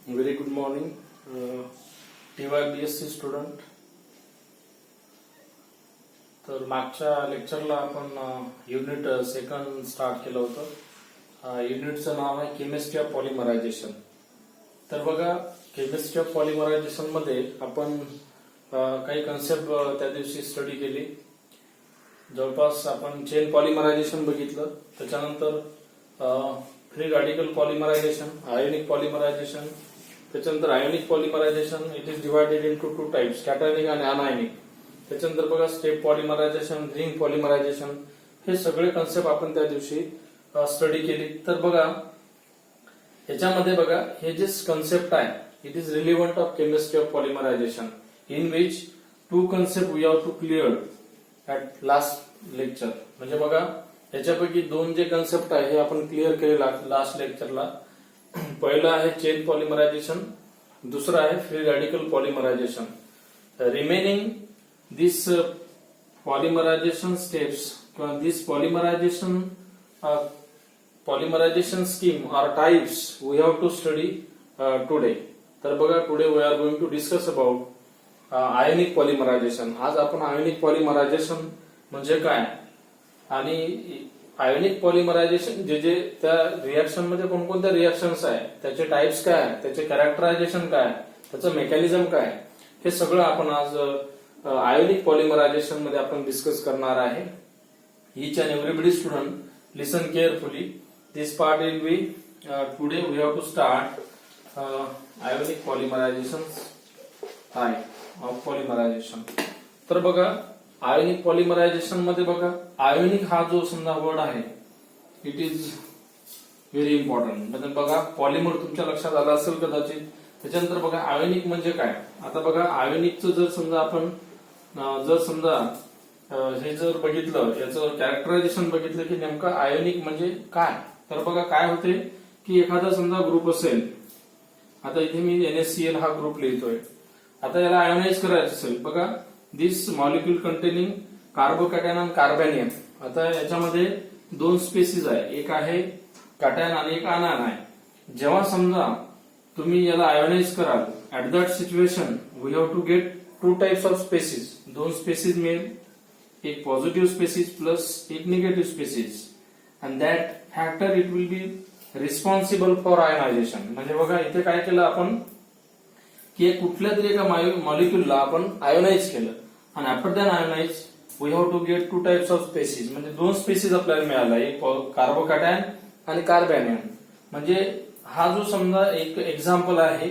Very good morning TYBSc student. तर मागच्या लेक्चरला आपण युनिट सेकंड स्टार्ट केलं होतं. युनिटचं नाव आहे केमिस्ट्री ऑफ पॉलिमरायझेशन. तर बघा, केमिस्ट्री ऑफ पॉलिमरायझेशन मध्ये आपण काही कन्सेप्ट त्या दिवशी स्टडी केली. जवळपास आपण चेन पॉलिमरायझेशन बघितलं, त्याच्यानंतर free radical polymerisation, ionic polymerisation, त्याच्यानंतर ionic polymerisation it is divided into two types, cationic आणि अनायनिक. त्याच्यानंतर बघा स्टेप पॉलिमरायझेशन, रिंग पॉलिमरायझेशन, हे सगळे कन्सेप्ट आपण त्या दिवशी स्टडी केली. तर बघा याच्यामध्ये बघा हे जे कन्सेप्ट आहे it is relevant of chemistry of polymerisation in which two concept we have to clear at last lecture. म्हणजे बघा याच्यापैकी दोन जे कन्सेप्ट आहे हे आपण क्लिअर केले लास्ट लेक्चरला. पहिलं आहे चेन पॉलिमरायझेशन, दुसरं आहे free radical polymerisation. Remaining this polymerisation steps किंवा this polymerisation scheme are types we have to study today. तर बघा today we are going to discuss about ionic polymerisation. आज आपण आयोनिक पॉलिमरायझेशन म्हणजे काय आणि आयोनिक पॉलिमरायझेशन जे त्या रिएक्शन मध्ये कोणकोणत्या रिएक्शन्स आहे, त्याचे टाइप्स काय आहे, त्याचे कॅरेक्टरायझेशन काय, त्याचं मेकॅनिझम काय, हे सगळं आपण आज आयोनिक पॉलिमरायझेशन मध्ये आपण डिस्कस करणार आहे. Each and everybody student listen carefully. This part will be today we have to start ionic polymerisation type of polymerisation. तर बघा आयोनिक पॉलिमरायझेशन मध्ये बघा आयोनिक हा जो समजा वर्ड आहे इट इज व्हेरी इम्पॉर्टंट. म्हणजे बघा पॉलिमर तुमच्या लक्षात आला असेल कदाचित. त्याच्यानंतर बघा आयोनिक म्हणजे काय. आता बघा आयोनिकचं जर समजा आपण हे जर बघितलं, याचं कॅरेक्टरायझेशन बघितलं की नेमकं आयोनिक म्हणजे काय. तर बघा काय होते की एखादा समजा ग्रुप असेल, आता इथे मी NaCl हा ग्रुप लिहितोय. आता याला आयोनाइज करायचं असेल, बघा दिस मॉलिक्यूल कंटेनिंग कार्बोकॅटायन आणि कार्बॅनियन. आता याच्यामध्ये दोन स्पेसिस आहे, एक आहे कॅटायन आणि एक आनायन आहे. जेव्हा समजा तुम्ही याला आयोनाइज कराल at that situation we have to get two types of species. दोन स्पेसिस मिळेल, एक पॉझिटिव्ह स्पेसिस प्लस एक negative species, and that factor it will be responsible for ionization. म्हणजे बघा इथे काय केलं आपण की कुठल्या तरी एका मॉलिक्यूलला आपण आयोनाइज केलं आणि after than ionize we have to get two types of species. म्हणजे दोन स्पेसिस आपल्याला मिळाला, एक कार्बोकॅटायन आणि कार्बॅनियन. म्हणजे हा जो समजा एक एक्झाम्पल आहे,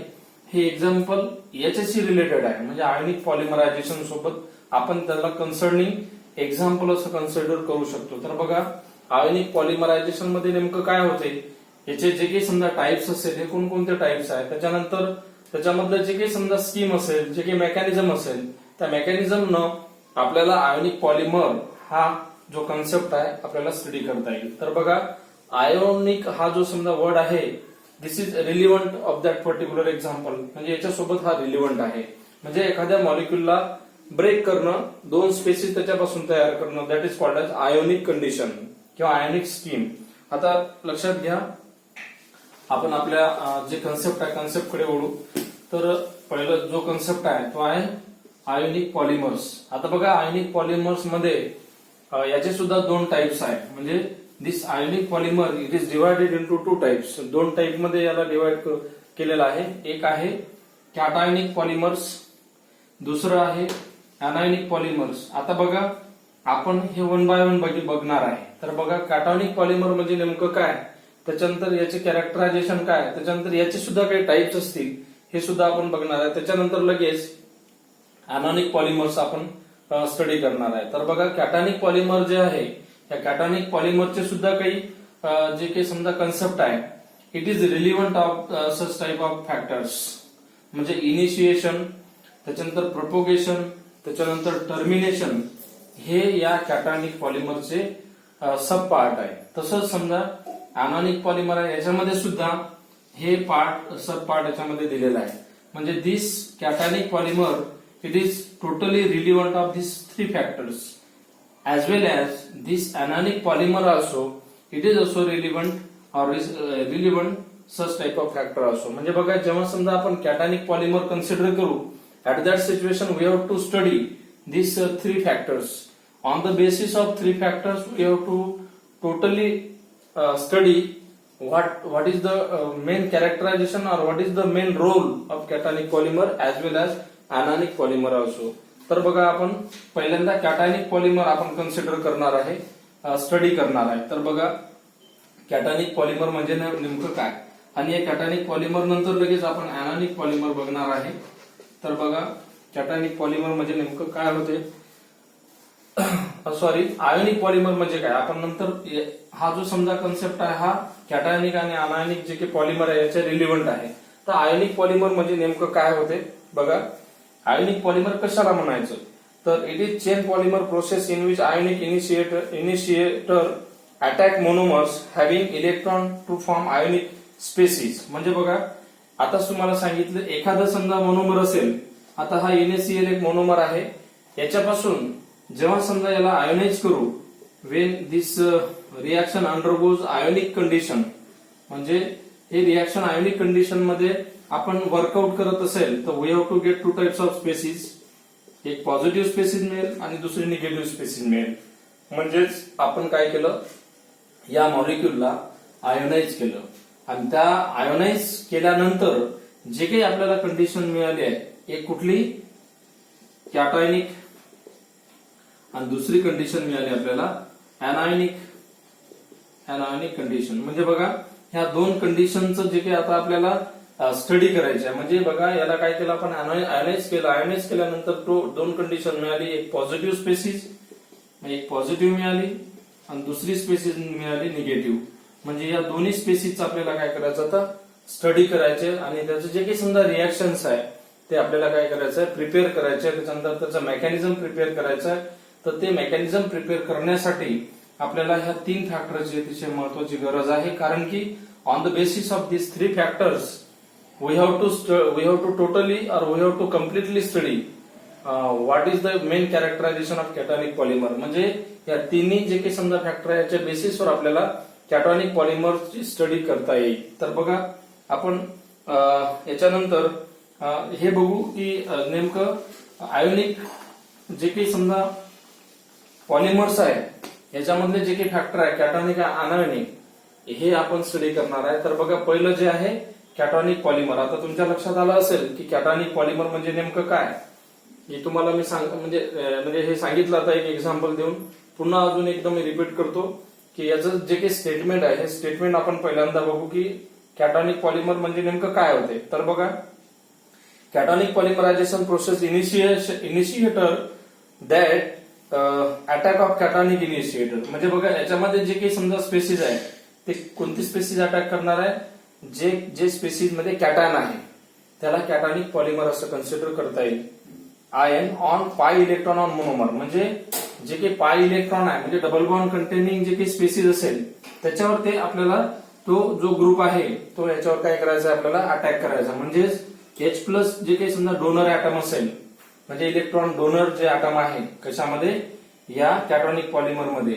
हे एक्झाम्पल याच्याशी रिलेटेड आहे. म्हणजे आयोनिक पॉलिमरायझेशन सोबत आपण त्याला कन्सर्निंग एक्झाम्पल असं कन्सिडर करू शकतो. तर बघा आयोनिक पॉलिमरायझेशन मध्ये नेमकं काय होते, याचे जे काही समजा टाइप्स असेल हे कोणकोणते टाइप्स आहेत, त्याच्यानंतर त्याच्यामधलं जे काही समजा स्कीम असेल, जे काही मेकॅनिझम असेल, त्या मेकॅनिझमनं आपल्याला आयोनिक पॉलिमर हा जो कन्सेप्ट आहे आपल्याला स्टडी करता येईल. तर बघा आयोनिक हा जो समजा वर्ड आहे this is relevant of that particular example. म्हणजे याच्यासोबत हा रिलिव्हंट आहे. म्हणजे एखाद्या मॉलिक्यूलला ब्रेक करणं, दोन स्पेसिस त्याच्यापासून तयार करणं, that is called as ionic condition किंवा आयोनिक स्कीम. आता लक्षात घ्या, आपण आपल्या जे कन्सेप्ट आहे कन्सेप्टकडे वळू. तर पहिला जो कन्सेप्ट आहे तो आहे आयोनिक पॉलिमर्स. आता बघा आयोनिक पॉलिमर्स मध्ये याचे सुद्धा दोन टाइप्स आहेत. म्हणजे this ionic polymer it is divided into two types. दोन टाइप मध्ये याला डिवाइड केलेलं आहे. एक आहे कॅटायनिक पॉलिमर्स, दुसरं आहे अनायनिक पॉलिमर्स. आता बघा आपण हे वन बाय वन बघणार आहे. तर बघा कॅटायनिक पॉलिमर म्हणजे नेमकं काय, त्याच्यानंतर याचे कॅरेक्टरायझेशन काय, त्याच्यानंतर याचे सुद्धा काही टाइप्स असतील हे सुद्धा आपण बघणार आहे. त्याच्यानंतर लगेच अनायनिक पॉलिमर्स आपण स्टडी करणार आहे. तर बघा कॅटायनिक पॉलिमर जे आहे या कॅटायनिक पॉलिमरचे सुद्धा काही जे काही समजा कन्सेप्ट आहे it is relevant of such type of factors. म्हणजे इनिशिएशन, त्याच्यानंतर प्रोपोगेशन, त्याच्यानंतर टर्मिनेशन, हे या कॅटायनिक पॉलिमरचे सब पार्ट आहे. तसंच समजा अनायनिक पॉलिमर आहे, याच्यामध्ये सुद्धा हे पार्ट सब पार्ट याच्यामध्ये दिलेला आहे. म्हणजे this cationic polymer it is totally relevant of this three factors as well as this anionic polymer also it is also relevant such type of factor also. म्हणजे बघा जेव्हा समजा आपण कॅटायनिक पॉलिमर कन्सिडर करू, at that situation we have to study these three factors. On the basis of three factors we have to totally study what is the main characterization or what is the main role of cationic polymer as well as anionic polymer also. तर बघा आपण पहिल्यांदा कॅटायनिक polymer आपण consider करणार आहे, study करणार आहे. तर बघा कॅटायनिक पॉलिमर म्हणजे नेमकं काय, आणि या कॅटायनिक पॉलिमर नंतर लगेच आपण ॲनायनिक पॉलिमर बघणार आहे. तर बघा कॅटायनिक पॉलिमर म्हणजे नेमकं काय होते, सॉरी आयोनिक पॉलिमर म्हणजे काय आपण नंतर, हा जो समजा कन्सेप्ट आहे हा कॅटायनिक आणि अनायनिक जे काही पॉलिमर आहे याच्या रिलेव्हंट आहे. तर आयोनिक पॉलिमर म्हणजे नेमकं काय होते बघा. आयोनिक पॉलिमर कशाला म्हणायचं, तर it is chain polymer process in which ionic initiator attack monomers having electron to form ionic species. म्हणजे बघा आता तुम्हाला सांगितलं एखादा समजा मोनोमर असेल, आता हा NaCl एक मोनोमर आहे, याच्यापासून जेव्हा समजा याला आयोनाइज करू, वेन दिस रिएक्शन अंडरगोज आयोनिक कंडिशन, म्हणजे हे रिएक्शन आयोनिक कंडिशन मध्ये आपण वर्कआउट करत असेल तर we have to get two types of species. एक पॉझिटिव्ह स्पेसिस मिळेल आणि दुसरी निगेटिव्ह स्पेसिस मिळेल. म्हणजेच आपण काय केलं, या मॉलिक्यूलला आयोनाइज केलं आणि त्या आयोनाइज केल्यानंतर जे काही आपल्याला कंडिशन मिळाली आहे, एक कुठली कॅटायनिक आणि दुसरी कंडिशन मिळाली आपल्याला ॲनायनिक कंडिशन. म्हणजे बघा ह्या दोन कंडिशनचं जे काही आता आपल्याला स्टडी करायचं आहे. म्हणजे बघा याला काय केलं आपण, आयोनाइज केलं, आयोनाइज केल्यानंतर तो दोन कंडिशन मिळाली, एक पॉझिटिव्ह स्पेसिस, एक पॉझिटिव्ह मिळाली आणि दुसरी स्पेसिस मिळाली निगेटिव्ह. म्हणजे या दोन्ही स्पेसिसचं आपल्याला काय करायचं आता स्टडी करायचे आणि त्याचं जे काही समजा रिएक्शन्स आहे ते आपल्याला काय करायचं आहे, प्रिपेअर करायचे. त्याच्यानंतर त्याचं मेकॅनिझम प्रिपेअर करायचं आहे. तर ते मेकॅनिझम प्रिपेअर करण्यासाठी आपल्याला ह्या तीन फॅक्टरची अतिशय महत्वाची गरज आहे. कारण की on the basis of this three factors we have to totally or we have to completely study what is the main characterization of cationic polymer. म्हणजे या तिन्ही जे काही समजा फॅक्टर आहे याच्या बेसिसवर आपल्याला कॅटॉनिक पॉलिमरची स्टडी करता येईल. तर बघा आपण याच्यानंतर हे बघू की नेमकं आयोनिक जे काही समजा पॉलिमर्स आहे याच्यामधले जे काही फॅक्टर आहे कॅटॉनिक अनायोनिक, हे आपण स्टडी करणार आहे. तर बघा पहिलं जे आहे कॅटॉनिक पॉलिमर. आता तुमच्या लक्षात आलं असेल की कॅटॉनिक पॉलिमर म्हणजे नेमकं काय, हे तुम्हाला मी म्हणजे हे सांगितलं आता एक एक्झाम्पल देऊन. पुन्हा अजून एकदा मी रिपीट करतो की याचं जे काही स्टेटमेंट आहे हे स्टेटमेंट आपण पहिल्यांदा बघू की कॅटॉनिक पॉलिमर म्हणजे नेमकं काय होते. तर बघा cationic polymerisation process initiator that attack of cationic initiator. म्हणजे बघा याच्यामध्ये जे काही समजा स्पेसिस आहे ते कोणती स्पेसिस अटॅक करणार आहे, जे स्पेसिस मध्ये कॅटायन आहे त्याला कॅटॉनिक पॉलिमर असं कन्सिडर करता येईल. आयन ऑन पाय इलेक्ट्रॉन ऑन मोनोमर, म्हणजे जे काही पाय इलेक्ट्रॉन आहे म्हणजे डबल बॉन्ड कंटेनिंग जे काही स्पेसिस असेल त्याच्यावर ते आपल्याला तो जो ग्रुप आहे तो याच्यावर काय करायचा आपल्याला अटॅक करायचा. म्हणजेच H प्लस जे काही समजा डोनर ऍटम असेल, म्हणजे इलेक्ट्रॉन डोनर जे ऍटम आहे कशामध्ये, या कॅटॉनिक पॉलिमर मध्ये,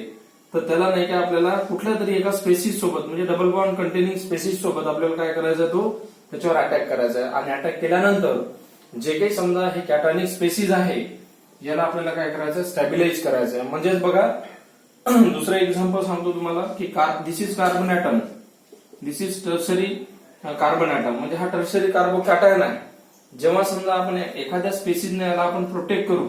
तर त्याला नाही का आपल्याला कुठल्या तरी एका स्पेसिस सोबत म्हणजे डबल बॉन्ड कंटेनिंग स्पेसिस सोबत आपल्याला काय करायचं, तो त्याच्यावर अटॅक करायचा आहे. आणि अटॅक केल्यानंतर जे काही समजा हे कॅटॉनिक स्पेसिस आहे याला आपल्याला काय करायचं, स्टॅबिलाइज करायचं आहे. म्हणजेच बघा दुसरं एक्झाम्पल सांगतो तुम्हाला की this is carbon atom, this is tertiary carbon atom, म्हणजे हा टर्शरी कार्बो कॅटायन आहे. जेव्हा समजा आपण एखाद्या स्पेसिसने याला आपण प्रोटेक्ट करू,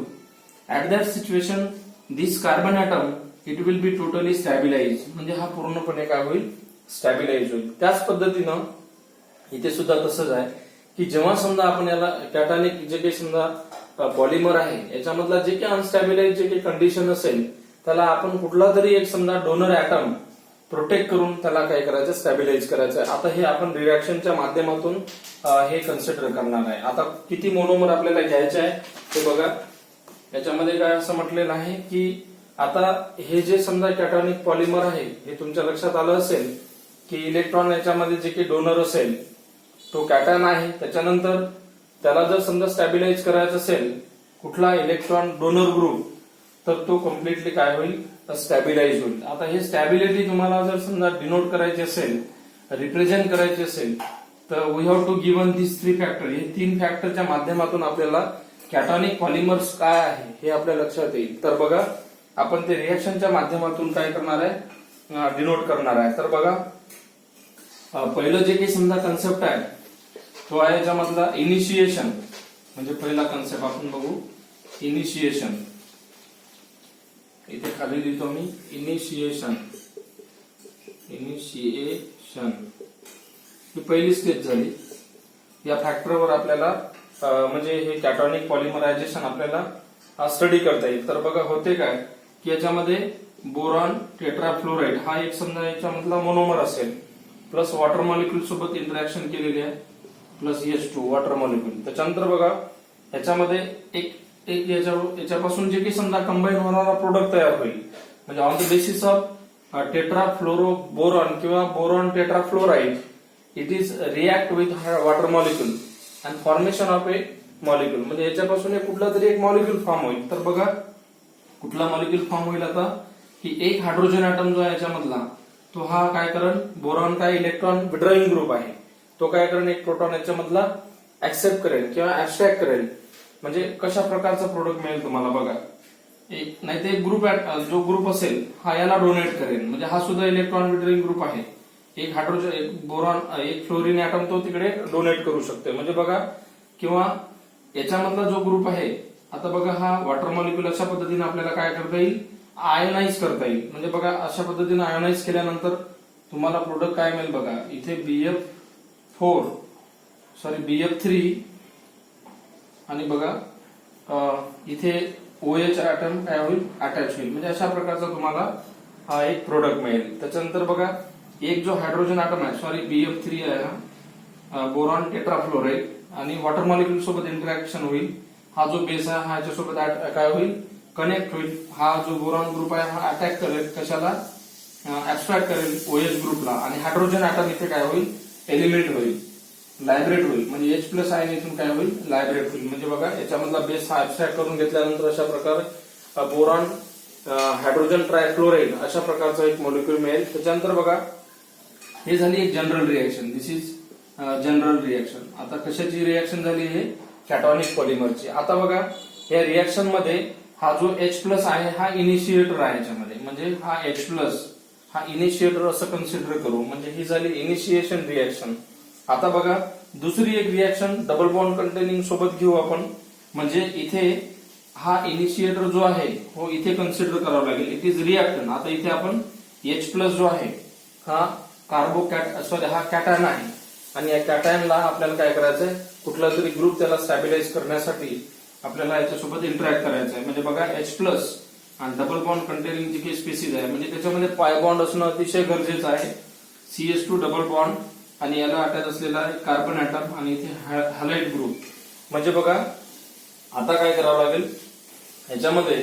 at that situation this carbon atom it will be totally stabilise, म्हणजे हा पूर्णपणे काय होईल, स्टॅबिलाइज होईल. त्याच पद्धतीनं इथे सुद्धा तसंच आहे की जेव्हा समजा आपण याला कॅटॉनिक जे काही समजा पॉलिमर आहे याच्यामधला जे काही अनस्टॅबिलाइज जे काही कंडिशन असेल त्याला आपण कुठला तरी एक समजा डोनर ऍटम प्रोटेक्ट करून त्याला काय करायचं, स्टॅबिलाइज करायचं. आता हे आपण रिएक्शनच्या माध्यमातून हे कन्सिडर करणार आहे. आता किती मोनोमर आपल्याला घ्यायचे आहे ते बघा. याच्यामध्ये काय असं म्हटलेलं आहे की आता हे जे समजा कॅटॉनिक पॉलिमर आहे हे तुमच्या लक्षात आलं असेल की इलेक्ट्रॉन याच्यामध्ये जे काही डोनर असेल तो कॅटायन आहे. त्याच्यानंतर त्याला जर समजा स्टॅबिलाइज करायचं असेल कुठला इलेक्ट्रॉन डोनर ग्रुप, तर तो कम्प्लिटली काय होईल, स्टॅबिलाइज होईल. आता हे स्टॅबिलिटी तुम्हाला जर समजा डिनोट करायची असेल रिप्रेझेंट करायचे असेल तर we have to given this 3 factor. हे 3 फॅक्टरच्या माध्यमातून आपल्याला कॅटॉनिक पॉलिमर्स काय आहे हे आपल्या लक्षात येईल. तर बघा आपण ते रिएक्शनच्या माध्यमातून काय करणार आहे, डिनोट करणार आहे. तर बघा पहिलं जे काही समजा कन्सेप्ट आहे तो आहे याच्यामधला इनिशिएशन. म्हणजे पहिला कन्सेप्ट आपण बघू, इनिशिएशन. इथे खाली लिहितो मी इनिशिएशन. इनिशिएशन ही पहिली स्टेप झाली. या फॅक्टरवर आपल्याला म्हणजे हे कॅटॉनिक पॉलिमरायझेशन आपल्याला स्टडी करता येईल. तर बघा होते काय की याच्यामध्ये बोरॉन टेट्राफ्लोराइड हा एक समजा याच्यामधला मोनोमर असेल, प्लस वॉटर मॉलिक्यूल सोबत इंटरॅक्शन केलेली आहे, प्लस H2 वॉटर मॉलिक्यूल. त्याच्यानंतर बघा याच्यामध्ये एक याच्यापासून जे काही समजा कंबाईन होणारा प्रोडक्ट तयार होईल, म्हणजे on the basis of tetrafluoro boron किंवा boron tetrafluoride it is react with water molecule and formation of a molecule. म्हणजे याच्यापासून कुठला तरी एक मॉलिक्यूल फॉर्म होईल. तर बघा कुठला मॉलिक्यूल फॉर्म होईल आता की एक हायड्रोजन ऍटम जो आहे याच्यामधला तो हा काय करेल, बोरॉन काय इलेक्ट्रॉन विड्रॉइंग ग्रुप आहे, तो काय करेल एक प्रोटॉन याच्यामधला ऍक्सेप्ट करेल किंवा ऍब्स्ट्रॅक्ट करेल. म्हणजे कशा प्रकारचा प्रोडक्ट मिळेल तुम्हाला बघा. एक नाही ते ग्रुप जो ग्रुप असेल हा याला डोनेट करेल. म्हणजे हा सुद्धा इलेक्ट्रॉन विड्रॉइंग ग्रुप आहे. एक हायड्रोजन एक बोरॉन एक फ्लोरीन ऍटम तो तिकडे डोनेट करू शकते. म्हणजे बघा किंवा याच्यामधला जो ग्रुप आहे आता बघा हा वॉटर मॉलिक्यूल अशा पद्धतीने आपल्याला काय करता येईल, आयोनाइज करता येईल. म्हणजे बघा अशा पद्धतीने आयोनाइज केल्यानंतर तुम्हाला प्रोडक्ट काय मिळेल बघा. इथे BF3 आणि बघा इथे OH ऍटम काय होईल, अटॅच होईल. म्हणजे अशा प्रकारचा तुम्हाला हा एक प्रोडक्ट मिळेल. त्याच्यानंतर बघा एक जो हायड्रोजन ऍटम आहे BF3 आहे हा बोरॉन टेट्राफ्लोराइड आणि वॉटर मॉलिक्यूल सोबत इंटरॅक्शन होईल. हा जो बेस आहे हा याच्यासोबत काय होईल, कनेक्ट होईल. हा जो बोरॉन ग्रुप आहे हा अटॅक करेल कशाला, ऍब्स्ट्रॅक्ट करेल OH ग्रुपला आणि हायड्रोजन ऍटम इथे काय होईल, एलिमिनेट होईल, लायब्रेट होईल. म्हणजे H+ आयन इथून काय होईल, लायब्रेट होईल. म्हणजे बघा याच्यामधला बेस हा ऍब्स्ट्रॅक्ट करून घेतल्यानंतर अशा प्रकारे बोरॉन हायड्रोजन ट्रायफ्लोराइड अशा प्रकारचा एक मॉलिक्यूल मिळेल. त्याच्यानंतर बघा हे झाली एक general reaction. This is general reaction. आता कशाची रिएक्शन झाली, हे कॅटॉनिक पॉलिमरची. आता बघा या रिएक्शन मध्ये हा जो H+ आहे हा इनिशिएटर आहे याच्यामध्ये. म्हणजे हा H+ हा इनिशिएटर असं कन्सिडर करू. म्हणजे ही झाली इनिशिएशन रिएक्शन. आता बघा दुसरी एक रिएक्शन डबल बॉन्ड कंटेनिंग सोबत घेऊ आपण. म्हणजे इथे हा इनिशिएटर जो आहे हो इथे कन्सिडर करावा लागेल. It is reactant. आता इथे आपण H+ जो आहे हा हा कॅटायन आहे आणि या कॅटायनला आपल्याला काय करायचंय, कुठला तरी ग्रुप त्याला स्टॅबिलाइज करण्यासाठी आपल्याला याच्यासोबत इंटरॅक्ट करायचं आहे. म्हणजे बघा H+ आणि डबल बॉन्ड कंटेनिंग जी काही स्पीसीज आहे म्हणजे त्याच्यामध्ये पाय बॉन्ड असणं अतिशय गरजेचं आहे. CH2 डबल बॉन्ड आणि याला अटॅच असलेला कार्बन ऍटम आणि इथे हॅलाइड ग्रुप. म्हणजे बघा आता काय करावं लागेल, याच्यामध्ये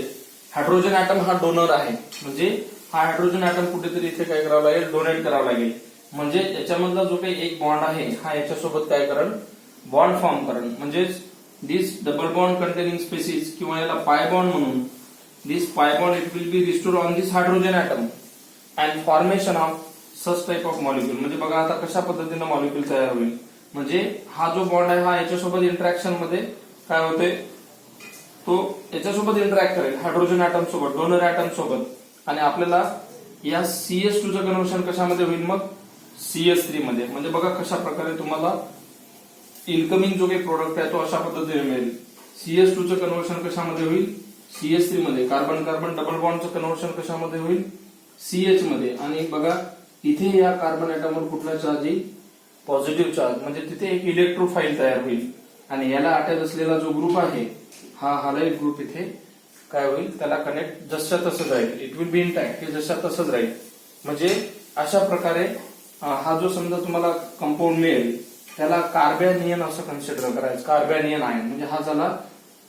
हायड्रोजन ऍटम हा डोनर आहे. म्हणजे हा हायड्रोजन ऍटम कुठेतरी इथे काय करावं लागेल, डोनेट करावं लागेल. म्हणजे याच्यामधला जो काही एक बॉन्ड आहे हा याच्यासोबत काय करेल, बॉन्ड फॉर्म करेल. म्हणजे दिस डबल बॉन्ड कंटेनिंग स्पेसिस किंवा याला पाय बॉन्ड म्हणून, this pi bond it will be restore on this hydrogen atom and formation of such type of molecule. म्हणजे बघा आता कशा पद्धतीने मॉलिक्यूल तयार होईल. म्हणजे हा जो बॉन्ड आहे हा याच्यासोबत इंटरॅक्शन मध्ये काय होते, तो याच्यासोबत इंटरॅक्ट करेल हायड्रोजन ऍटम सोबत, डोनर ऍटम सोबत. आणि आपल्याला या CH2 चं कन्व्हर्शन कशामध्ये होईल, मग CH3 मध्ये. म्हणजे बघा कशा प्रकारे तुम्हाला इनकमिंग जो काही प्रोडक्ट आहे तो अशा पद्धतीने मिळेल. CH2 चं कन्व्हर्शन कशामध्ये होईल, CH3 मध्ये. कार्बन कार्बन डबल बॉन्डचं कन्व्हर्शन कशामध्ये होईल, CH मध्ये. आणि बघा इथे या कार्बन ऍटमवर कुठला चार्ज येईल, पॉझिटिव्ह चार्ज. म्हणजे तिथे एक इलेक्ट्रोफाईल तयार होईल आणि याला अटॅच असलेला जो ग्रुप आहे हा हॅलाइड ग्रुप इथे काय होईल, त्याला कनेक्ट जसं तसंच राहील. इट विल बी इंटॅक्ट, हे जसं तसंच राहील. म्हणजे अशा प्रकारे हा जो समजा तुम्हाला कंपाऊंड मिळेल त्याला कार्बॅनियन असं कन्सिडर करायचं. कार्बॅनियन आयन म्हणजे हा झाला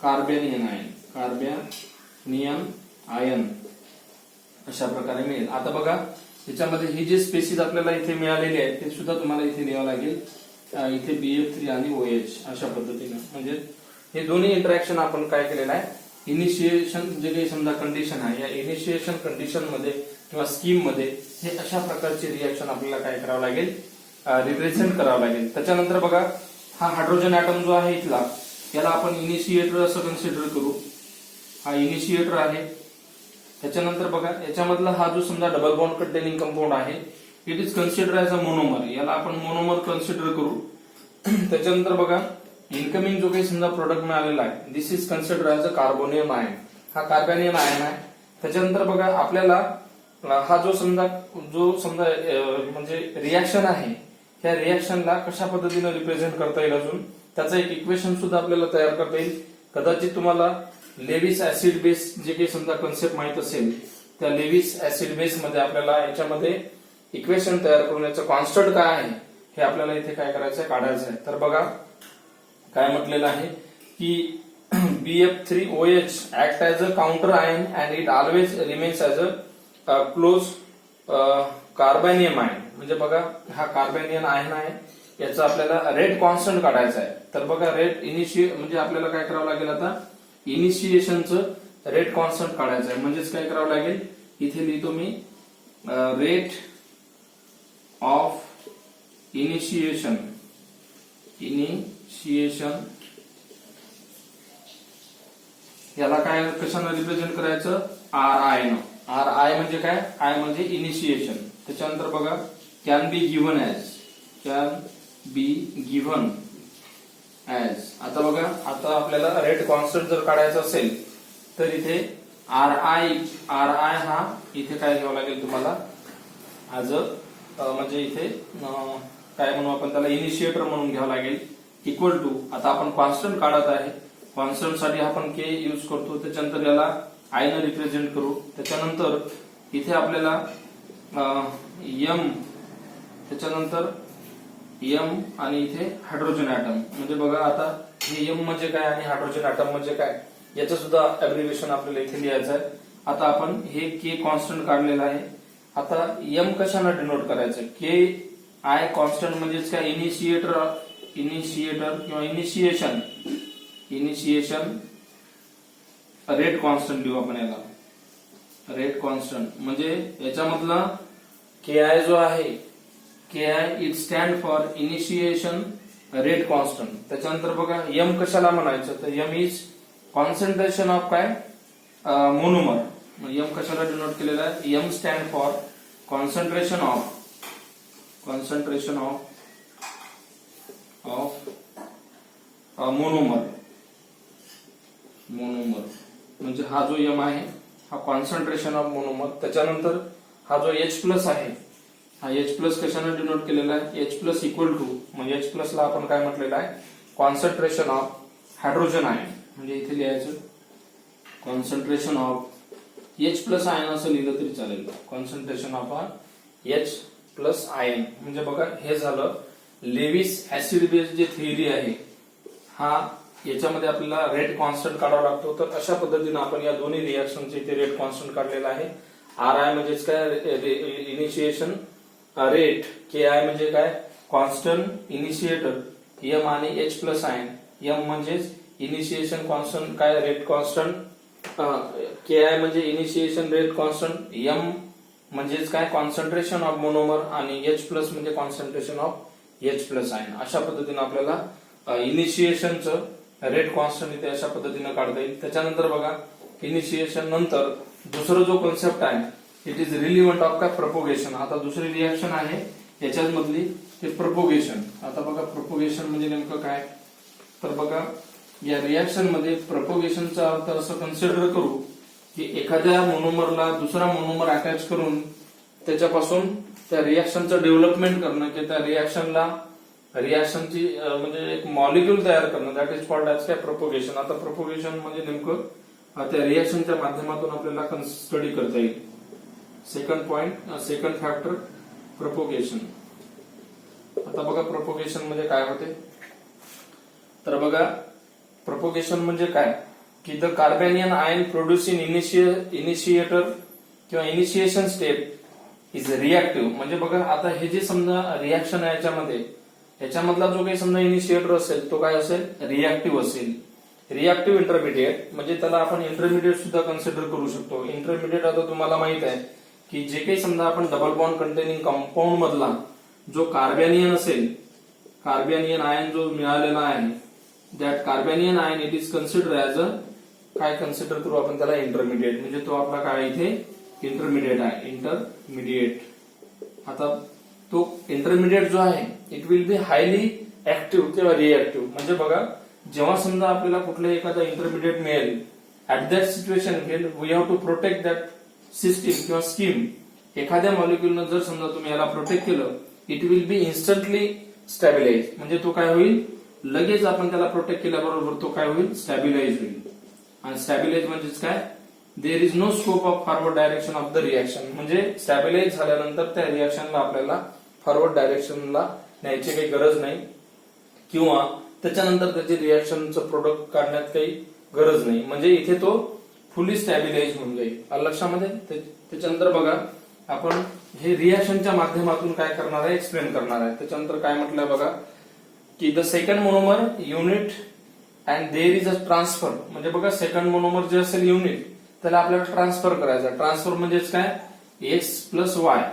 कार्बॅनियन आयन. कार्बॅनियन आयन अशा प्रकारे मिळेल. आता बघा त्याच्यामध्ये ही जे स्पेसिस आपल्याला इथे मिळालेले आहेत ते सुद्धा तुम्हाला इथे लिहावं लागेल. इथे BF3 आणि OH अशा पद्धतीने. म्हणजे हे दोन्ही इंटरॅक्शन आपण काय केलेलं आहे, इनिशिएशन जे काही समजा कंडिशन आहे या इनिशिएशन कंडिशन मध्ये किंवा स्कीम मध्ये हे अशा प्रकारचे रिएक्शन आपल्याला काय करावं लागेल, रिप्रेझेंट करावं लागेल. त्याच्यानंतर बघा हा हायड्रोजन ऍटम जो आहे इथला याला आपण इनिशिएटर असं कन्सिडर करू. हा इनिशिएटर आहे. त्याच्यानंतर बघा याच्यामधला हा जो समजा डबल बॉन्ड कंटेनिंग कंपाऊंड आहे it is consider as a monomer. याला आपण मोनोमर कन्सिडर करू. त्याच्यानंतर बघा इनकमिंग जो काही समजा प्रोडक्ट मिळालेला आहे this is consider as a carbonium ion. हा कार्बोनियम आयन आहे. त्याच्यानंतर बघा आपल्याला हा जो समजा म्हणजे रिॲक्शन आहे ह्या रिॲक्शनला कशा पद्धतीने रिप्रेझेंट करता येईल अजून त्याचं एक इक्वेशन सुद्धा आपल्याला तयार करता येईल. कदाचित तुम्हाला लेविस ऍसिड बेस जे काही समजा कन्सेप्ट माहित असेल त्या लेविस ऍसिड बेस मध्ये आपल्याला याच्यामध्ये इक्वेशन तयार करून याचं कॉन्स्टंट काय आहे हे आपल्याला इथे काय करायचं आहे काढायचं आहे. तर बघा काय म्हटलेलं आहे की BF3OH act as a counter ion and it always remains as a close carbonium ion. म्हणजे बघा हा कार्बोनियम आयन आहे याचा आपल्याला रेट कॉन्स्टंट काढायचा आहे. तर बघा रेट म्हणजे आपल्याला काय करावं लागेल आता इनिशिएशनचं रेट कॉन्स्टंट काढायचं आहे. म्हणजेच काय करावं लागेल इथे लिहितो मी रेट ऑफ इनिशिएशन याला काय कशानं रिप्रेझेंट करायचं RI न. RI म्हणजे काय आय म्हणजे इनिशिएशन. त्याच्यानंतर बघा कॅन बी गिव्हन ऍज. आता बघा आता आपल्याला रेट कॉन्स्टंट जर काढायचं असेल तर इथे RI हा इथे काय घ्यावं लागेल तुम्हाला ऍज म्हणजे इथे काय म्हणू आपण त्याला इनिशिएटर म्हणून घ्यावं लागेल इक्वल टू. आता आपण कॉन्स्टंट काढत आहे कॉन्स्टंट साठी आपण K यूज करतो. त्याच्यानंतर याला I न रिप्रेझेंट करू. त्याच्यानंतर इथे आपल्याला M त्याच्यानंतर M आणि इथे हायड्रोजन ऍटम. म्हणजे बघा आता हे M म्हणजे काय आणि हायड्रोजन ऍटम म्हणजे काय याचं सुद्धा अब्रिव्हिएशन आपल्याला इथे लिहायचं आहे. आता आपण हे K कॉन्स्टंट काढलेलं आहे. आता M कशाला डिनोट करायचं KI कॉन्स्टंट म्हणजेच काय इनिशिएटर किंवा इनिशिएशन रेट कॉन्स्टंट लिहू आपण याला रेट कॉन्स्टंट. म्हणजे याच्यामधला KI जो आहे KI it stand for initiation rate constant. त्याच्यानंतर बघा M कशाला म्हणायचं तर M इज कॉन्सन्ट्रेशन ऑफ काय मोनोमर. M कशाला डिनोट केलेला आहे M stand for concentration of monomer. म्हणजे हा जो M आहे हा कॉन्सन्ट्रेशन ऑफ मोनोमर. त्याच्यानंतर हा जो H प्लस आहे हा H प्लस कशाने डिनोट केलेला आहे H प्लस इक्वल टू म्हणजे H प्लस ला आपण काय म्हटलेलं आहे कॉन्सन्ट्रेशन ऑफ हायड्रोजन आयन. म्हणजे इथे लिहायचं concentration of H plus ion असं लिहिलं तरी चालेल. Concentration of H plus ion. म्हणजे बघा हे झालं लेविस ऍसिड बेस जे थेअरी आहे हा याच्यामध्ये आपल्याला रेट कॉन्स्टंट काढावा लागतो. तर अशा पद्धतीने आपण या दोन्ही रिएक्शनचे इथे रेट कॉन्स्टंट काढलेला आहे. RI म्हणजेच काय इनिशिएशन रेट KI म्हणजे काय कॉन्स्टंट इनिशिएटर M आणि H प्लस आयन. M म्हणजेच इनिशिएशन कॉन्स्टंट काय रेट कॉन्स्टंट KI म्हणजे इनिशिएशन रेट कॉन्स्टंट M म्हणजेच काय कॉन्सन्ट्रेशन ऑफ मोनोमर आणि H प्लस म्हणजे concentration of H plus ion. अशा पद्धतीने आपल्याला इनिशिएशनचं रेट कॉन्स्टंट इथे अशा पद्धतीने काढता येईल. त्याच्यानंतर बघा इनिशिएशन नंतर दुसरा जो कन्सेप्ट आहे इट इज रिलिव्हंट ऑफ काय प्रोपोगेशन. आता दुसरी रिएक्शन आहे याच्यात मधली ते प्रोपोगेशन. आता बघा प्रोपोगेशन म्हणजे नेमकं काय तर बघा या रिएक्शन मध्ये प्रोपोगेशनचा अर्थ असं कन्सिडर करू की एखाद्या मोनोमरला दुसरा मोनोमर अटॅच करून त्याच्यापासून त्या रिएक्शनचं डेव्हलपमेंट करणं की त्या रिएक्शनची म्हणजे एक मॉलिक्यूल तयार करणं दॅट इज कॉल्ड ऍज काय प्रोपोगेशन. आता प्रोपोगेशन म्हणजे नेमकं त्या रिएक्शनच्या माध्यमातून आपल्याला स्टडी करता येईल. Second factor propagation. आता बघा प्रोपोगेशन म्हणजे काय होते तर बघा प्रोपोगेशन म्हणजे काय की the carbanion ion produce in initiator किंवा इनिशिएशन स्टेप इज रिएक्टिव्ह. म्हणजे बघा आता हे जे समजा रिएक्शन आहे याच्यामधला जो काही समजा इनिशिएटर असेल तो काय असेल रिएक्टिव्ह असेल. रिएक्टिव्ह इंटरमिडिएट म्हणजे त्याला आपण इंटरमिडिएट सुद्धा कन्सिडर करू शकतो. इंटरमिडिएट आता तुम्हाला माहित आहे की जे काही समजा आपण डबल बॉन्ड कंटेनिंग कंपाऊंड मधला जो कार्बॅनियन असेल, कार्बॅनियन आयन जो मिळालेला आहे, that carbanion ion it is consider as a, काय कन्सिडर करू आपण त्याला, इंटरमिडिएट. म्हणजे तो आपला काय इथे इंटरमिडिएट आहे, इंटरमिडिएट. आता तो इंटरमिडिएट जो आहे it will be highly active किंवा रिएक्टिव्ह. म्हणजे बघा, जेव्हा समजा आपल्याला कुठलं एखादा इंटरमिडिएट मिळेल, at that situation we have to protect that system किंवा स्कीम. एखाद्या मॉलिक्युलनं जर समजा तुम्ही याला प्रोटेक्ट केलं, it will be instantly stabilize. म्हणजे तो काय होईल, लगेच आपण त्याला प्रोटेक्ट केल्याबरोबर तो काय होईल, स्टॅबिलाइज होईल. आणि स्टॅबिलाइज म्हणजेच काय, there is no scope of forward direction of the reaction. म्हणजे स्टॅबिलाइज झाल्यानंतर त्या रिएक्शनला आपल्याला फॉरवर्ड डायरेक्शनला न्यायची काही गरज नाही, किंवा त्याच्यानंतर त्याचे रिएक्शनचं प्रोडक्ट काढण्यात काही गरज नाही. म्हणजे इथे तो फुली स्टॅबिलाइज होऊन जाईल. लक्षामध्ये. त्याच्यानंतर बघा, आपण हे रिएक्शनच्या माध्यमातून काय करणार आहे, एक्सप्लेन करणार आहे. त्याच्यानंतर काय म्हटलंय बघा, की the second monomer unit and there is a transfer. म्हणजे बघा, सेकंड मोनोमर जे असेल युनिट, त्याला आपल्याला ट्रान्सफर करायचं. ट्रान्सफर म्हणजेच काय, एक्स प्लस वाय.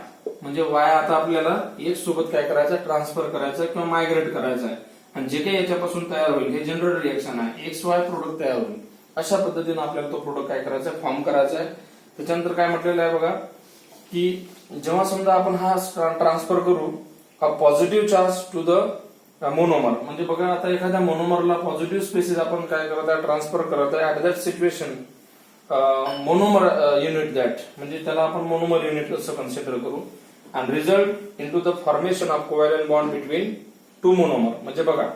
म्हणजे वाय आता आपल्याला एक्स सोबत काय करायचं, ट्रान्सफर करायचं किंवा मायग्रेट करायचं आहे. आणि जे काही याच्यापासून तयार होईल हे जनरल रिएक्शन आहे, एक्स वाय प्रोडक्ट तयार होईल. अशा पद्धतीने आपल्याला तो प्रोडक्ट काय करायचा आहे, फॉर्म करायचा आहे. त्याच्यानंतर काय म्हटलेलं आहे बघा, की जेव्हा समजा आपण हा ट्रान्सफर करू a positive charge to the monomer. म्हणजे बघा, आता एखाद्या मोनोमरला पॉझिटिव्ह स्पेसिस आपण काय करत आहे, ट्रान्सफर करत आहे. At that situation monomer unit that, म्हणजे त्याला आपण मोनोमर युनिट असं कन्सिडर करू. And result in to the formation of covalent bond between two monomer. म्हणजे बघा,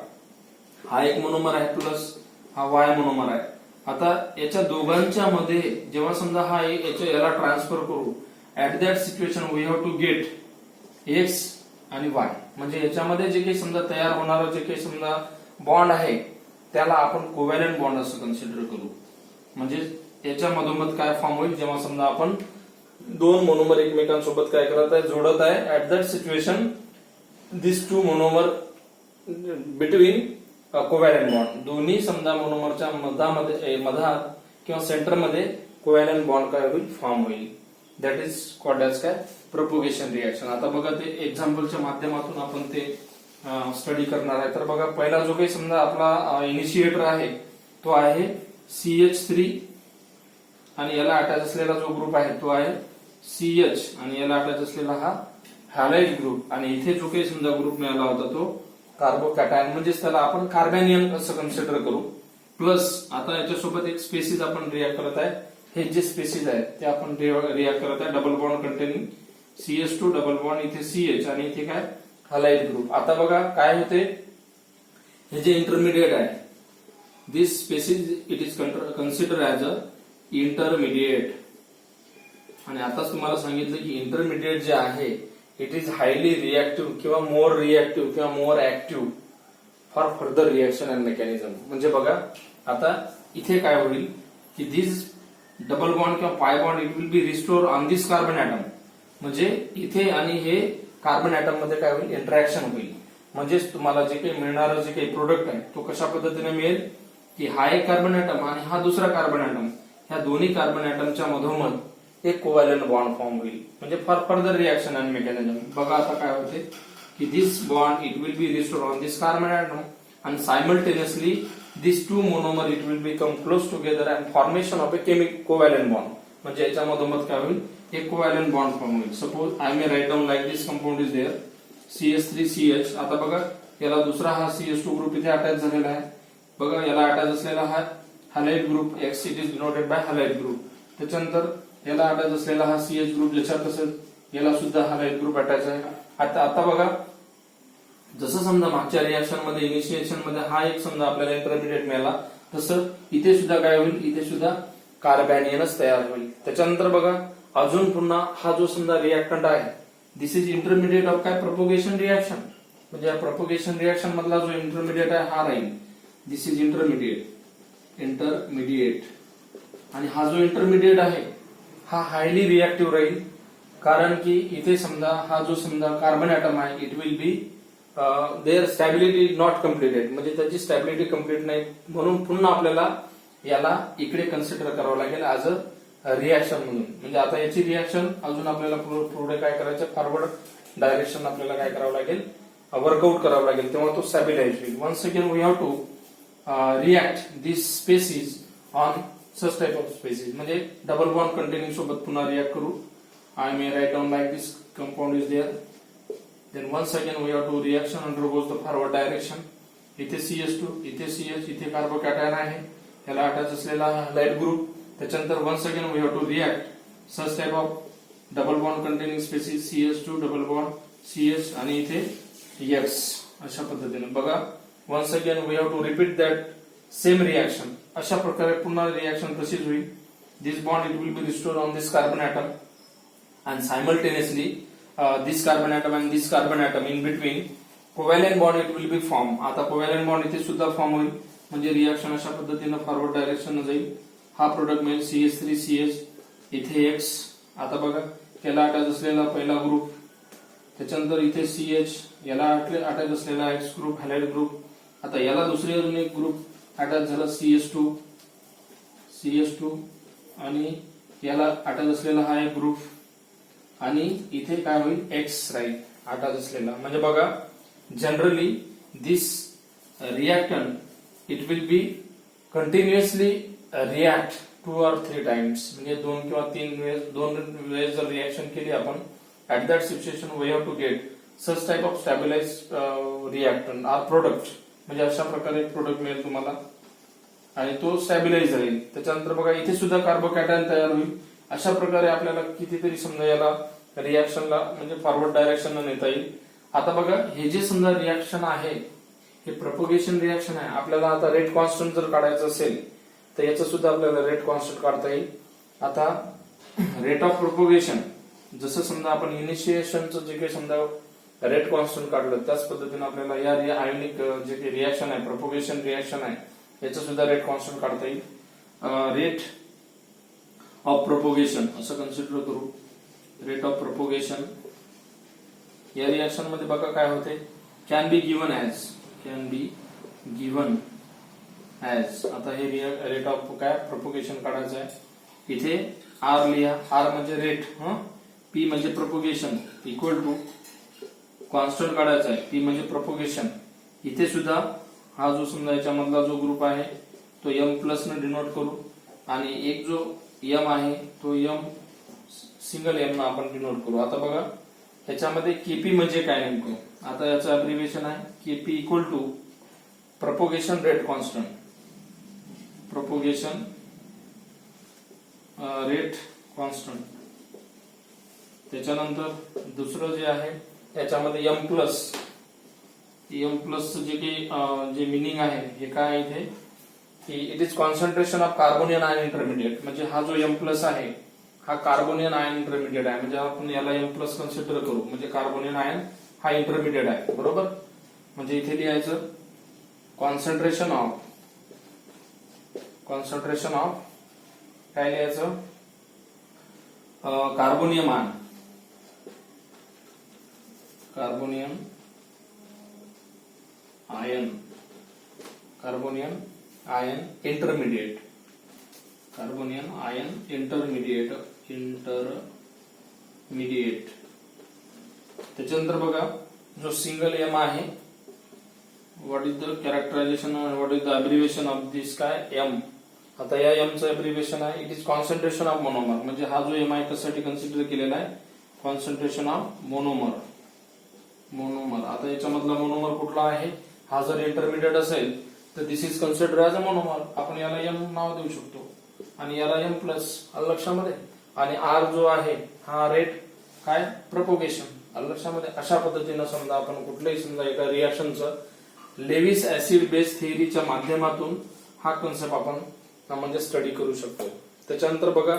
हा एक मोनोमर आहे प्लस हा वाय मोनोमर आहे. आता याच्या दोघांच्या मध्ये जेव्हा समजा हा याला ट्रान्सफर करू, at that situation we have to get x आणि वाय. म्हणजे याच्यामध्ये जे काही समजा तयार होणारा जे काही समजा बॉन्ड आहे त्याला आपण कोव्हॅलेंट बॉन्ड असं कन्सिडर करू. म्हणजे याच्या मधोमध काय फॉर्म होईल, जेव्हा समजा आपण दोन मोनोमर एकमेकांसोबत काय करत आहे, जोडत आहे. At that situation this two monomer between covalent bond, दोन्ही समजा मोनोमरच्या मधात किंवा सेंटरमध्ये कोव्हॅलेंट बॉन्ड काय होईल, फॉर्म होईल. दॅट इज कॉल्ड ॲज काय, प्रोपोगेशन रिएक्शन. आता बघा, ते एक्झाम्पलच्या माध्यमातून आपण ते स्टडी करणार आहे. तर बघा, पहिला जो काही समजा आपला इनिशिएटर आहे तो आहे CH3 आणि याला अटॅच असलेला जो ग्रुप आहे तो आहे CH आणि याला अटॅच असलेला हा हॅलाइड ग्रुप. आणि इथे जो काही समजा ग्रुप मिळाला होता तो कार्बोकॅटायन, म्हणजेच त्याला आपण कार्बॅनियन असं कन्सिडर करू. प्लस आता याच्यासोबत एक स्पेसिस आपण रिॲक्ट करत आहे. हे जे स्पेसिस आहेत ते आपण रिॲक्ट करत आहे. Double bond containing CH2 double bond, इथे CH आणि इथे काय, हॅलाइड ग्रुप. आता बघा काय होते, हे जे इंटरमिडिएट आहे, this species it is consider as a intermediate. आणि आताच तुम्हाला सांगितलं की इंटरमिडिएट जे आहे इट इज हायली रिएक्टिव्ह किंवा मोर रिएक्टिव्ह किंवा more active for further reaction and mechanism. म्हणजे बघा, आता इथे काय होईल की दिस डबल बॉन्ड किंवा pi bond it will be restore on this carbon atom. म्हणजे इथे आणि हे कार्बन ऍटम मध्ये काय होईल, इंटरॅक्शन होईल. म्हणजेच तुम्हाला जे काही मिळणारं जे काही प्रोडक्ट आहे तो कशा पद्धतीने मिळेल, की हा एक कार्बन ऍटम आणि हा दुसरा कार्बन ऍटम, ह्या दोन्ही कार्बन ऍटमच्या मधोमध एक कोव्हॅलेंट बॉन्ड फॉर्म होईल. म्हणजे for further reaction and mechanism. बघा आता काय होते, की this bond it will be restore on this carbon atom and simultaneously this two monomer it will become close together and formation of a covalent bond. म्हणजे याच्या मधोमध काय होईल, एक कोव्हॅलेंट बॉन्ड फॉर्म होईल. Suppose I may write down like this compound is there CH3CH. आता बघा, याला दुसरा हा CH2 ग्रुप इथे अटॅच झालेला आहे. बघा, याला अटॅच असलेला हा halide group X it is denoted by halide group. त्याच्यानंतर याला अटॅच असलेला हा CH ग्रुप ज्याच्यात असेल याला सुद्धा हॅलाइड ग्रुप अटॅच आहे. आता बघा, जसं समजा मागच्या रिएक्शन मध्ये इनिशिएशन मध्ये हा एक समजा आपल्याला इंटरमिडिएट मिळाला, तसं इथे सुद्धा काय होईल, इथे सुद्धा कार्बॅनियनच तयार होईल. त्याच्यानंतर बघा, अजून पुन्हा हा जो समजा रिएक्टंट आहे दिस इज इंटरमिडिएट ऑफ काय, प्रोपोगेशन रिएक्शन. म्हणजे या प्रोपोगेशन रिएक्शन मधला जो इंटरमिडिएट आहे हा राहील. दिस इज इंटरमिडिएट. आणि हा जो इंटरमिडिएट आहे हा हायली रिएक्टिव्ह राहील. कारण की इथे समजा हा जो समजा कार्बन ऍटम आहे it will be there stability not completed. म्हणजे त्याची स्टॅबिलिटी कम्प्लीट नाही, म्हणून पुन्हा आपल्याला याला इकडे कन्सिडर करावं लागेल ऍज अ रिएक्शन म्हणून. म्हणजे आता याची रिएक्शन अजून आपल्याला पुढे काय करायचं, फॉरवर्ड डायरेक्शन आपल्याला काय करावं लागेल, वर्कआउट करावं लागेल, तेव्हा तो स्टॅबिलाइज होईल. Once again we have to react this species on such type of species, म्हणजे डबल बॉन्ड कंटेनिंग सोबत पुन्हा रिॲक्ट करू. I may write down like this compound is there. Then once again we have to reaction undergoes the forward direction. इथे CH2, इथे CH, इथे carbocation आहे, याला attach असलेला लाईट ग्रुप. त्याच्यानंतर once again we have to react such type of double bond containing species CH2 double bond CH आणि इथे X अशा पद्धतीने बघा. Once again we have to repeat that same reaction. अशा प्रकारे पुन्हा रिॲक्शन तशीच होईल. This bond it will be restore on this carbon atom and simultaneously this carbon atom and this carbon atom in between covalent bond it will be form. आता covalent bond इथे सुद्धा form होईल, म्हणजे reaction अशा पद्धतीने forward direction जाईल. हा product मिळेल CH3CH, इथे X. आता बघा याला अटॅच असलेला पहिला ग्रुप, त्याच्यानंतर इथे CH, याला अटॅच असलेला X ग्रुप, हॅलाइड ग्रुप. आता याला दुसरी अजून एक ग्रुप अटॅच झाला CH2 आणि याला अटॅच असलेला हा एक ग्रुप आणि इथे काय होईल X राहील अटॅच असलेला. म्हणजे बघा generally this reactant it will be continuously react 2 or 3 times, म्हणजे 2 किंवा 3 वेळेस जर रिॲक्शन केली आपण, at that situation we have to get such type of stabilise reactant or product. म्हणजे अशा प्रकारे प्रोडक्ट मिळेल तुम्हाला आणि तो स्टॅबिलाइज राहील. त्याच्यानंतर बघा इथे सुद्धा कार्बोकॅटायन तयार होईल. अशा प्रकारे आपल्याला कितीतरी समजा याला रिॲक्शनला म्हणजे फॉरवर्ड डायरेक्शनला नेता येईल. आता बघा हे जे समजा रिॲक्शन आहे हे प्रोपोगेशन रिॲक्शन आहे. आपल्याला आता रेट कॉन्स्टंट जर काढायचं असेल तर याचं सुद्धा आपल्याला रेट कॉन्स्टंट काढता येईल. आता रेट ऑफ प्रोपोगेशन जसं समजा आपण इनिशिएशनचं जे काही समजा रेट कॉन्स्टंट काढलं त्याच पद्धतीने आपल्याला या आयोनिक जे काही रिॲक्शन आहे प्रोपोगेशन रिॲक्शन आहे याचं सुद्धा रेट कॉन्स्टंट काढता येईल. रेट ऑफ प्रोपोगेशन असं कन्सिडर करू. रेट ऑफ प्रोपोगेशन या रिॲक्शन मध्ये बघा काय होते, कॅन बी गिव्हन ॲज. आता हे रेट ऑफ काय प्रोपोगेशन काढायचं आहे. इथे R लिहा, R म्हणजे रेट, P म्हणजे प्रोपोगेशन इक्वल टू कॉन्स्टंट काढायचा आहे, P म्हणजे प्रोपोगेशन. इथे सुद्धा हा जो समजा याच्यामधला जो ग्रुप आहे तो M प्लस ने डिनोट करू आणि एक जो M आहे तो M सिंगल M ना आपण डिनोट करू. आता बघा ह्याच्यामध्ये Kp म्हणजे काय नेमकं, आता याचं अब्रिव्हिएशन आहे Kp equal to propagation rate constant, propagation rate constant. त्याच्यानंतर दुसरं जे आहे याच्यामध्ये M प्लस जे काही जे मिनिंग आहे हे काय आहे इथे की it is concentration of carbanion ion intermediate. म्हणजे हा जो M प्लस आहे हा कार्बोनियन आयन इंटरमिडिएट आहे. म्हणजे आपण याला M प्लस कन्सिडर करू, म्हणजे कार्बोनियन आयन हा इंटरमिडिएट आहे बरोबर. म्हणजे इथे लिहायचं कॉन्सन्ट्रेशन ऑफ काय लिहायचं carbonium ion intermediate, carbanion ion intermediate. त्याच्यानंतर बघा जो सिंगल M आहे, what is the characterisation, what is the abbreviation of this काय M. आता या M चं अब्रिव्हिएशन आहे it is concentration of monomer. म्हणजे हा जो M आहे कशासाठी कन्सिडर केलेला आहे, कॉन्सन्ट्रेशन ऑफ मोनोमर. आता याच्यामधला मोनोमर कुठला आहे, हा जर इंटरमिडिएट असेल तर this is consider as a monomer. आपण याला M नाव देऊ शकतो आणि याला M प्लस लक्षामध्ये. आणि R जो आहे हा रेट काय प्रोपोगेशन लक्षामध्ये. अशा पद्धतीनं समजा आपण कुठल्याही समजा एका रिॲक्शनचं लेविस ऍसिड बेस थिअरीच्या माध्यमातून हा कन्सेप्ट आपण म्हणजे स्टडी करू शकतो. त्याच्यानंतर बघा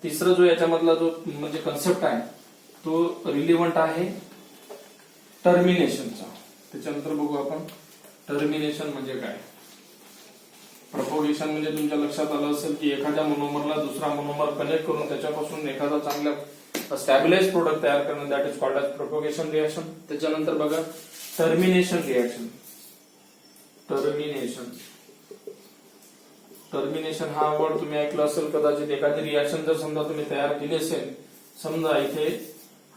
तिसरं जो याच्यामधला जो म्हणजे कन्सेप्ट आहे तो रिलिव्हंट आहे टर्मिनेशनचा. त्याच्यानंतर बघू आपण टर्मिनेशन म्हणजे काय. प्रोपोगेशन म्हणजे तुमच्या लक्षात आलं असेल की एखाद्या मोनोमरला दुसरा मोनोमर कनेक्ट करून त्याच्यापासून एखादा चांगला स्टॅबिलाइज प्रोडक्ट तयार करणं, that is called as propagation reaction. त्याच्यानंतर बघा टर्मिनेशन रिॲक्शन. टर्मिनेशन हा वर्ड तुम्ही ऐकलं असेल कदाचित. एखादी रिॲक्शन जर समजा तुम्ही तयार केली असेल, समजा इथे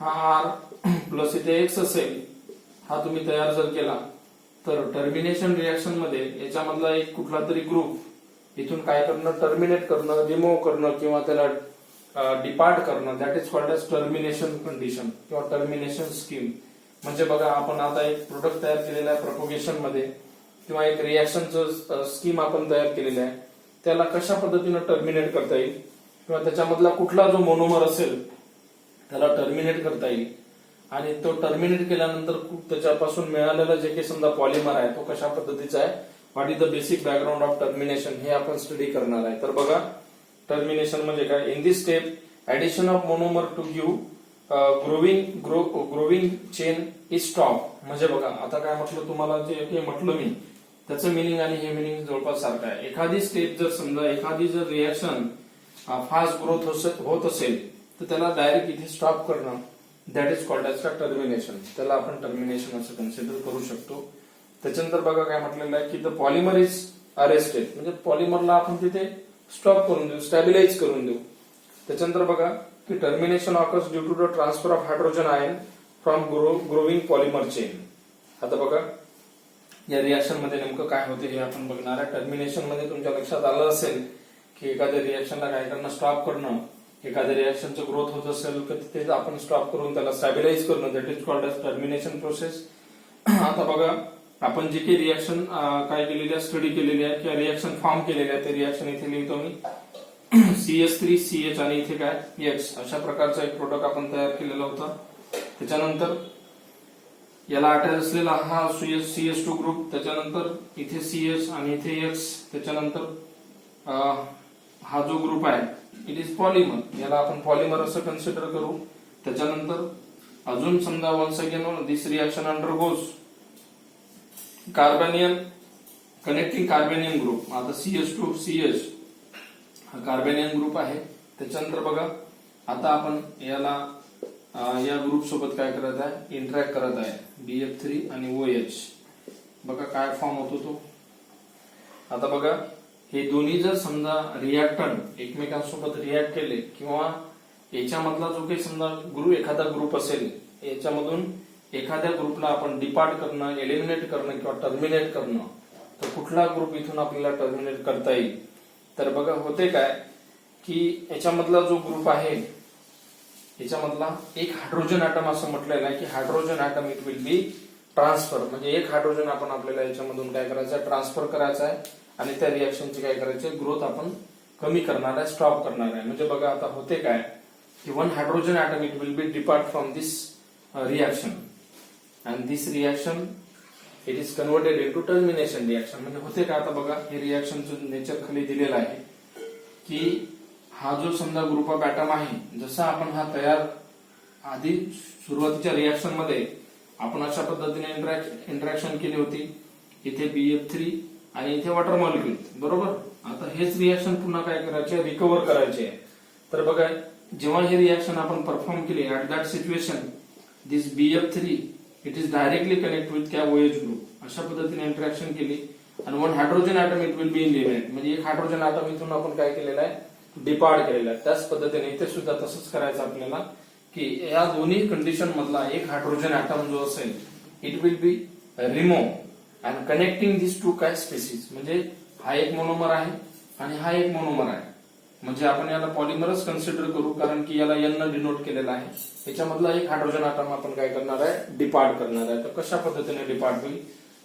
हा R प्लस इथे एक्स असेल, हा तुम्ही तयार जर केला तर टर्मिनेशन रिएक्शन मध्ये याच्यामधला एक कुठला तरी ग्रुप इथून काय करणं, टर्मिनेट करणं, रिमूव्ह करणं किंवा त्याला डिपार्ट करणं, that is called as termination condition किंवा टर्मिनेशन स्कीम. म्हणजे बघा आपण आता एक प्रोडक्ट तयार केलेला आहे प्रोपोगेशन मध्ये किंवा एक रिएक्शनचं स्कीम आपण तयार केलेलं आहे, त्याला कशा पद्धतीनं टर्मिनेट करता येईल किंवा त्याच्यामधला कुठला जो मोनोमर असेल त्याला टर्मिनेट करता येईल आणि तो टर्मिनेट केल्यानंतर त्याच्यापासून मिळालेला जे काही समजा पॉलिमर आहे तो कशा पद्धतीचा आहे, what is the basic background of termination हे आपण स्टडी करणार आहे. तर बघा टर्मिनेशन म्हणजे काय, in this step addition of monomer to give growing chain is stop. म्हणजे बघा आता काय म्हटलं तुम्हाला, जे काही म्हटलं मी त्याचं मिनिंग आणि हे मिनिंग जवळपास सारखं आहे. एखादी स्टेप जर समजा एखादी जर रिएक्शन फास्ट ग्रोथ होत असेल तर त्याला डायरेक्ट इथे स्टॉप करणं, that is called as termination. त्याला आपण टर्मिनेशन असं कन्सिडर करू शकतो. त्याच्यानंतर बघा काय म्हटलेलं आहे की द पॉलिमर इज अरेस्टेड, म्हणजे पॉलिमरला आपण तिथे स्टॉप करून देऊ, स्टॅबिलाइज करून देऊ. त्याच्यानंतर बघा की termination occurs due to the transfer of hydrogen ion from growing polymer chain. आता बघा या रिएक्शन मध्ये नेमकं काय होते हे आपण बघणार आहे. टर्मिनेशन मध्ये तुमच्या लक्षात आलं असेल की एखाद्या रिएक्शनला काय करणं, स्टॉप करणं. एखाद्या रिएक्शनचं ग्रोथ होत असेल तर तिथे आपण स्टॉप करून त्याला स्टॅबिलाइज करणं, that is called as termination process. आता बघा आपण जे काही रिएक्शन काय केलेली आहे, स्टडी केलेली आहे किंवा रिएक्शन फॉर्म केलेली आहे ते रिएक्शन इथे लिहितो मी CH3CH आणि इथे काय X, अशा प्रकारचा एक प्रोडक्ट आपण तयार केलेला होता. त्याच्यानंतर याला अटॅच असलेला हा CH2 ग्रुप, त्याच्यानंतर इथे CH आणि इथे X, त्याच्यानंतर हा जो ग्रुप आहे इट इज पॉलिमर, याला आपण पॉलिमर असं कन्सिडर करू. त्याच्यानंतर अजून समजा once again this reaction undergoes carbanion connecting carbenium group. आता CH2CH हा कार्बेनियन ग्रुप आहे. त्याच्यानंतर बघा आता आपण याला या ग्रुप सोबत काय करत आहे, इंटरॅक्ट करत आहे, BF3 आणि OH. बघा काय फॉर्म होतो तो. आता बघा हे दोन्ही जर समजा रिएक्टंट एकमेकांसोबत रिएक्ट केले किंवा याच्यामधला जो काही समजा एखादा ग्रुप असेल याच्यामधून एखाद्या ग्रुपला आपण डिपार्ट करणं, एलिमिनेट करणं किंवा टर्मिनेट करणं, तर कुठला ग्रुप इथून आपल्याला टर्मिनेट करता येईल. तर बघा होते काय की याच्यामधला जो ग्रुप आहे याच्यामधला एक हायड्रोजन ऍटम असं म्हटलेलं आहे की hydrogen atom it will B transfer, म्हणजे एक हायड्रोजन आपण आपल्याला याच्यामधून काय करायचं आहे, ट्रान्सफर करायचं आहे आणि त्या रिएक्शनची काय करायची, ग्रोथ आपण कमी करणार आहे, स्टॉप करणार आहे. म्हणजे बघा आता होते काय की one hydrogen atom it will be depart from this reaction and this reaction it is converted into termination reaction. म्हणजे होते काय, आता बघा हे रिएक्शनचं नेचर खाली दिलेलं आहे की हा जो समजा ग्रुप ऑफ ऍटम आहे, जसा आपण हा तयार आधी सुरुवातीच्या रिएक्शन मध्ये आपण अशा पद्धतीने इंटरॅक्शन केली होती, इथे BF3 आणि इथे वॉटर मॉलिक्यूल, बरोबर. आता हेच रिएक्शन पुन्हा काय करायचे, रिकव्हर करायचे आहे. तर बघा जेव्हा हे रिएक्शन आपण परफॉर्म केले at that situation this BF3 it is directly connect with क्या OH ग्रुप, अशा पद्धतीने इंटरॅक्शन केली आणि one hydrogen atom it will B eliminate, म्हणजे एक हायड्रोजन ऍटम इथून आपण काय केलेला आहे, डिपार्ट केलेला आहे. त्याच पद्धतीने इथे सुद्धा तसंच करायचं आपल्याला की या दोन्ही कंडिशन मधला एक हायड्रोजन ऍटम जो असेल it will be remove and connecting this to काय स्पेसिस, म्हणजे हा एक मोनोमर आहे आणि हा एक मोनोमर आहे, म्हणजे आपण याला पॉलिमरच कन्सिडर करू कारण की याला N न डिनोट केलेला आहे. त्याच्यामधला एक हायड्रोजन ऍटम आपण काय करणार आहे, डिपार्ट करणार आहे. तर कशा पद्धतीने डिपार्ट होईल,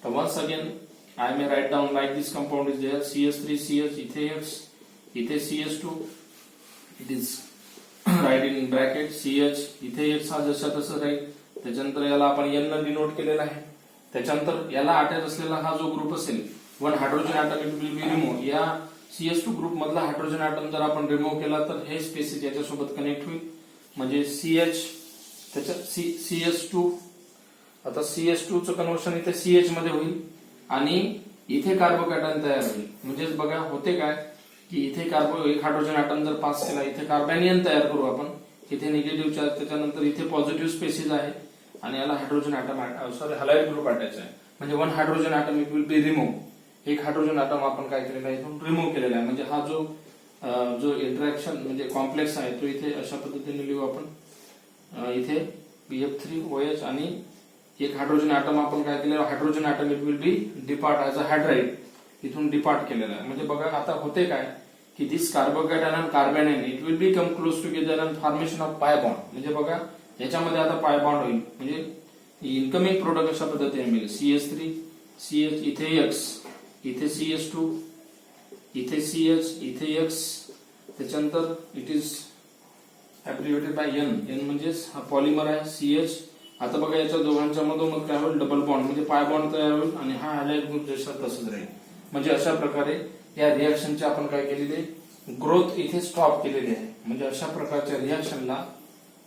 तर once again I may write down like this compound is there CH3CH, इथे X, इथे CH2, it is write in bracket CH, इथे X हा जसा तसं राहील. त्याच्यानंतर याला आपण N न डिनोट केलेला आहे. त्याच्यानंतर याला अटॅच असलेला हा जो ग्रुप असेल one hydrogen atom it will be remove, या CH2 ग्रुप मधला हायड्रोजन ऍटम जर आपण रिमूव्ह केला तर हे स्पेसिस याच्यासोबत कनेक्ट होईल, म्हणजे CH त्याच्या CH2. आता CH2 चं कन्व्हर्शन इथे CH मध्ये होईल आणि इथे कार्बोकॅटन तयार होईल. म्हणजेच बघा होते काय की इथे एक हायड्रोजन ऍटम जर पास केला, इथे कार्बॅनियन तयार करू आपण, इथे निगेटिव्ह चार्ज, त्याच्यानंतर इथे पॉझिटिव्ह स्पेसिस आहे आणि याला hydrogen atom sorry halide group attach आहे. म्हणजे one hydrogen atom it will be remove, एक हायड्रोजन ऍटम आपण काय केलेला आहे इथून रिमूव्ह केलेला आहे. म्हणजे हा जो इंटरॅक्शन म्हणजे कॉम्प्लेक्स आहे तो इथे अशा पद्धतीने लिहू आपण, इथे BF3OH आणि एक हायड्रोजन ॲटम आपण काय केलं, hydrogen atom it will be depart as a hydride, इथून डिपार्ट केलेला आहे. म्हणजे बघा आता होते काय की दिस कार्बोकॅटायन आणि कार्बेनाइन it will B come close together and formation of pi bond. म्हणजे बघा याच्यामध्ये आता पाय बॉन्ड होईल, म्हणजे इनकमिंग प्रोडक्ट अशा पद्धतीने मिळेल. CH3 CH इथे X, इथे CH2, इथे CH, इथे X, त्याच्यानंतर it is abbreviated by N. N म्हणजेच हा पॉलिमर आहे CH. आता बघा याच्या दोघांच्या मधून काय होईल, डबल बॉन्ड म्हणजे पाय बॉन्ड तयार होईल आणि हा हॅलाइड ग्रुप जसा तसंच राहील. म्हणजे अशा प्रकारे या रिएक्शनची आपण काय केलेली, ग्रोथ इथे स्टॉप केलेली आहे. म्हणजे अशा प्रकारच्या रिएक्शनला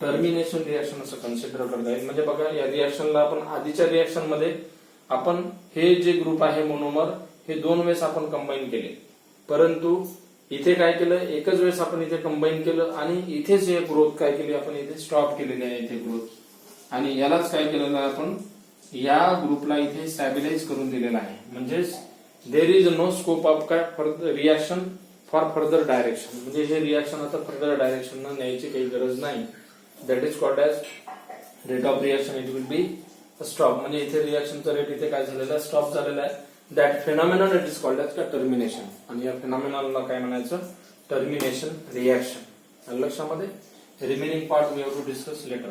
टर्मिनेशन रिएक्शन असं कन्सिडर करता येईल. म्हणजे बघा या रिएक्शनला आपण आधीच्या रिएक्शन मध्ये आपण हे जे ग्रुप आहे मोनोमर हे 2 वेळेस आपण कंबाईन केले, परंतु इथे काय केलं, एकच वेळेस आपण इथे कंबाईन केलं आणि इथेच हे ग्रोथ काय केली आपण इथे स्टॉप केलेली आहे इथे ग्रोथ. आणि यालाच काय केलेलं आहे आपण या ग्रुपला इथे स्टॅबिलाइज करून दिलेला आहे. म्हणजेच there is no scope of काय further reaction for further direction. म्हणजे हे रिएक्शन आता फर्दर डायरेक्शन न्यायची काही गरज नाही. That is called as rate of reaction it will be stop. म्हणजे इथे रिएक्शनचा रेट इथे काय झालेला आहे, स्टॉप झालेला आहे. That phenomenon it is called as termination. आणि या फेनॉमेनॉनला काय म्हणायचं, टर्मिनेशन रिएक्शन. लक्षामध्ये remaining part we have to discuss later.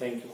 Thank you.